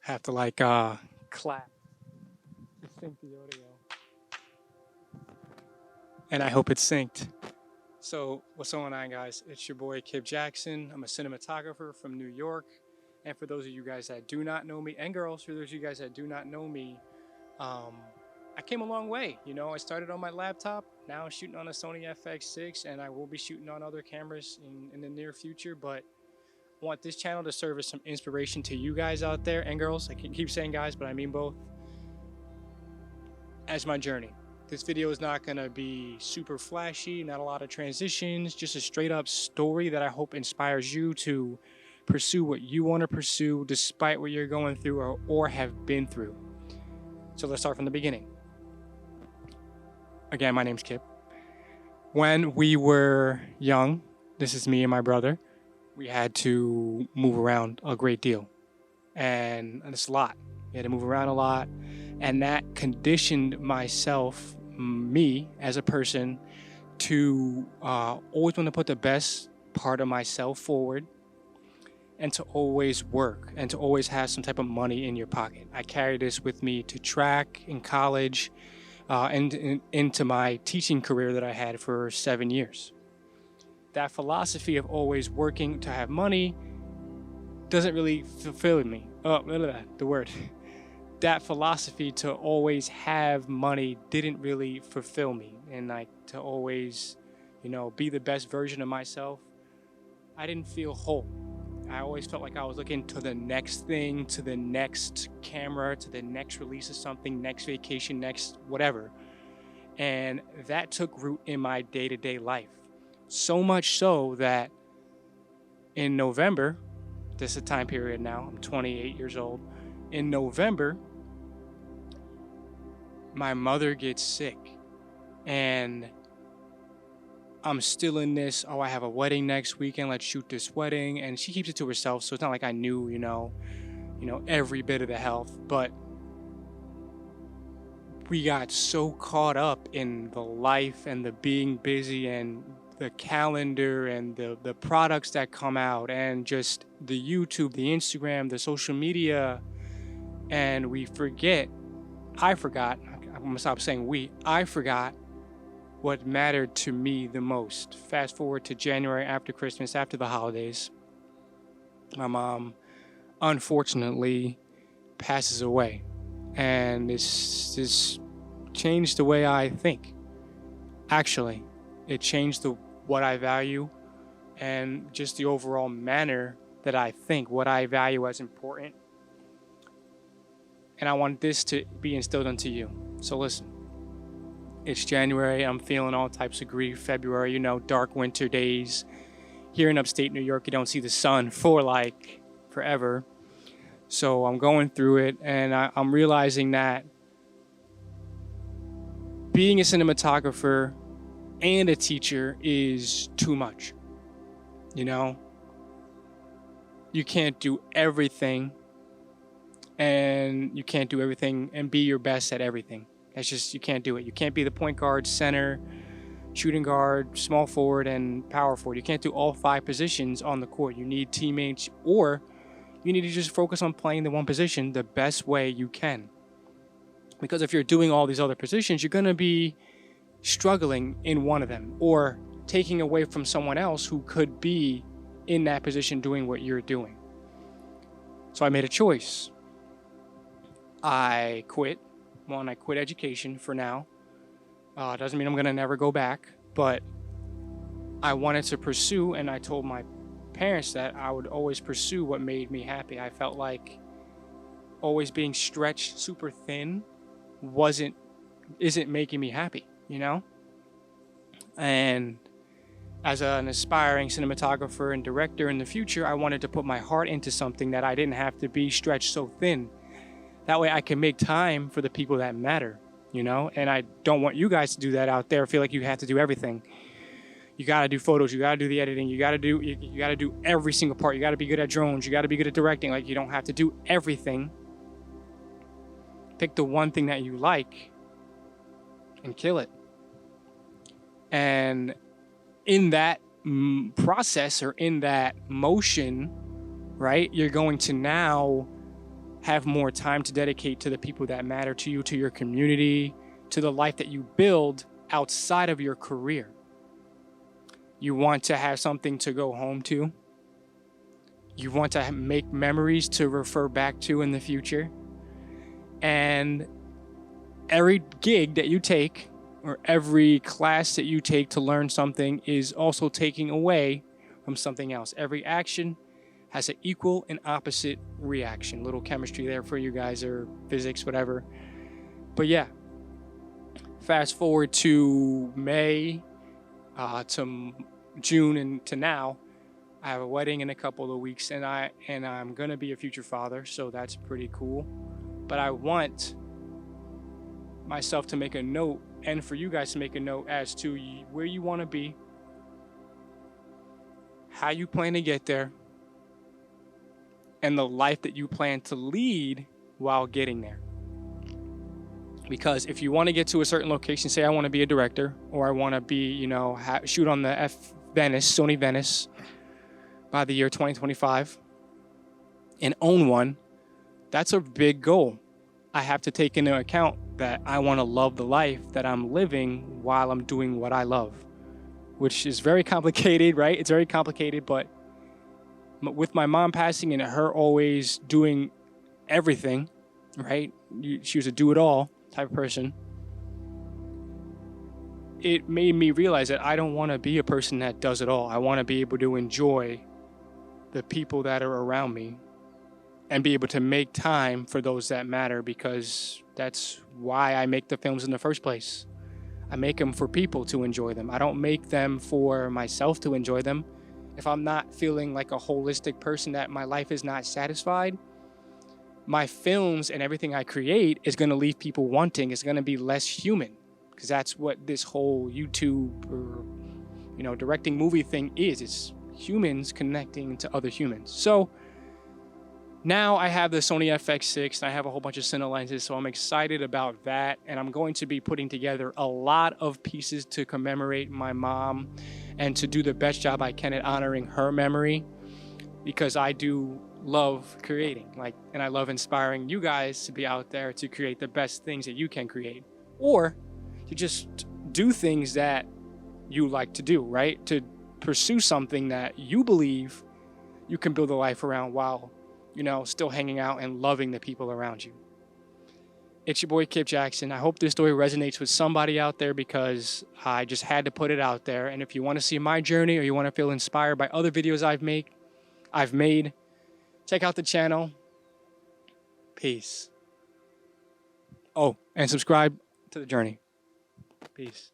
Have to clap to sync the audio. And I hope it's synced. So what's going on, guys? It's your boy Kip Jackson. I'm a cinematographer from New York. And for those of you guys that do not know me, and girls, for those of you guys that do not know me, I came a long way. You know, I started on my laptop. Now I'm shooting on a Sony Fx6, and I will be shooting on other cameras in the near future. But I want this channel to serve as some inspiration to you guys out there, and girls. I can keep saying guys, but I mean both. As my journey. This video is not gonna be super flashy, not a lot of transitions, just a straight up story that I hope inspires you to pursue what you want to pursue despite what you're going through or have been through. So let's start from the beginning. Again, my name's Kip. When we were young, this is me and my brother, we had to move around a great deal. And it's a lot. We had to move around a lot. And that conditioned me as a person, to always want to put the best part of myself forward, and to always work, and to always have some type of money in your pocket. I carried this with me to track in college, and into my teaching career that I had for 7 years. That philosophy of always working to have money doesn't really fulfill me. That philosophy to always have money didn't really fulfill me, and to always, be the best version of myself, I didn't feel whole. I always felt like I was looking to the next thing, to the next camera, to the next release of something, next vacation, next whatever. And that took root in my day-to-day life. So much so that in November, this is a time period now, I'm 28 years old. In November, my mother gets sick, and I'm still in this, I have a wedding next weekend, let's shoot this wedding, and she keeps it to herself, so it's not like I knew, every bit of the health, but we got so caught up in the life and the being busy and the calendar and the products that come out and just the YouTube, the Instagram, the social media, and I forgot what mattered to me the most. Fast forward to January, after Christmas, after the holidays, my mom unfortunately passes away, and this changed the way I think. Actually, it changed what I value and just the overall manner that I think, what I value as important. And I want this to be instilled into you. So listen, it's January, I'm feeling all types of grief. February, dark winter days. Here in upstate New York, you don't see the sun for forever. So I'm going through it, and I'm realizing that being a cinematographer and a teacher is too much. You can't do everything, and you can't do everything and be your best at everything. That's just, you can't do it. You can't be the point guard, center, shooting guard, small forward, and power forward. You can't do all 5 positions on the court. You need teammates, or you need to just focus on playing the one position the best way you can. Because if you're doing all these other positions, you're going to be struggling in one of them, or taking away from someone else who could be in that position doing what you're doing. So I made a choice. I quit education for now. Doesn't mean I'm gonna never go back, but I wanted to pursue, and I told my parents that I would always pursue what made me happy. I felt like always being stretched super thin isn't making me happy, And as an aspiring cinematographer and director in the future, I wanted to put my heart into something that I didn't have to be stretched so thin. That way I can make time for the people that matter, And I don't want you guys to do that out there. Feel like you have to do everything. You gotta do photos, you gotta do the editing, you gotta do every single part. You gotta be good at drones, you gotta be good at directing. You don't have to do everything. Pick the one thing that you like and kill it. And in that process, or in that motion, right, you're going to now have more time to dedicate to the people that matter to you, to your community, to the life that you build outside of your career. You want to have something to go home to. You want to make memories to refer back to in the future. And every gig that you take or every class that you take to learn something is also taking away from something else. Every action has an equal and opposite reaction. Little chemistry there for you guys, or physics, whatever. But yeah, fast forward to May, to June, and to now. I have a wedding in a couple of weeks, and I'm gonna be a future father, so that's pretty cool. But I want myself to make a note, and for you guys to make a note as to where you want to be, how you plan to get there, and the life that you plan to lead while getting there. Because if you want to get to a certain location, say I want to be a director, or I want to be, shoot on the Sony Venice by the year 2025 and own one, that's a big goal. I have to take into account that I want to love the life that I'm living while I'm doing what I love, which is very complicated, right? It's very complicated, but with my mom passing and her always doing everything, right? She was a do-it-all type of person. It made me realize that I don't want to be a person that does it all. I want to be able to enjoy the people that are around me and be able to make time for those that matter, because that's why I make the films in the first place. I make them for people to enjoy them. I don't make them for myself to enjoy them. If I'm not feeling like a holistic person, that my life is not satisfied, my films and everything I create is going to leave people wanting. It's going to be less human, because that's what this whole YouTube or directing movie thing is. It's humans connecting to other humans. So now I have the Sony Fx6 and I have a whole bunch of cine lenses, so I'm excited about that, and I'm going to be putting together a lot of pieces to commemorate my mom and to do the best job I can at honoring her memory, because I do love creating, and I love inspiring you guys to be out there to create the best things that you can create, or to just do things that you like to do, right? To pursue something that you believe you can build a life around while still hanging out and loving the people around you. It's your boy Kip Jackson. I hope this story resonates with somebody out there, because I just had to put it out there. And if you want to see my journey, or you want to feel inspired by other videos I've made, check out the channel. Peace. Oh, and subscribe to the journey. Peace.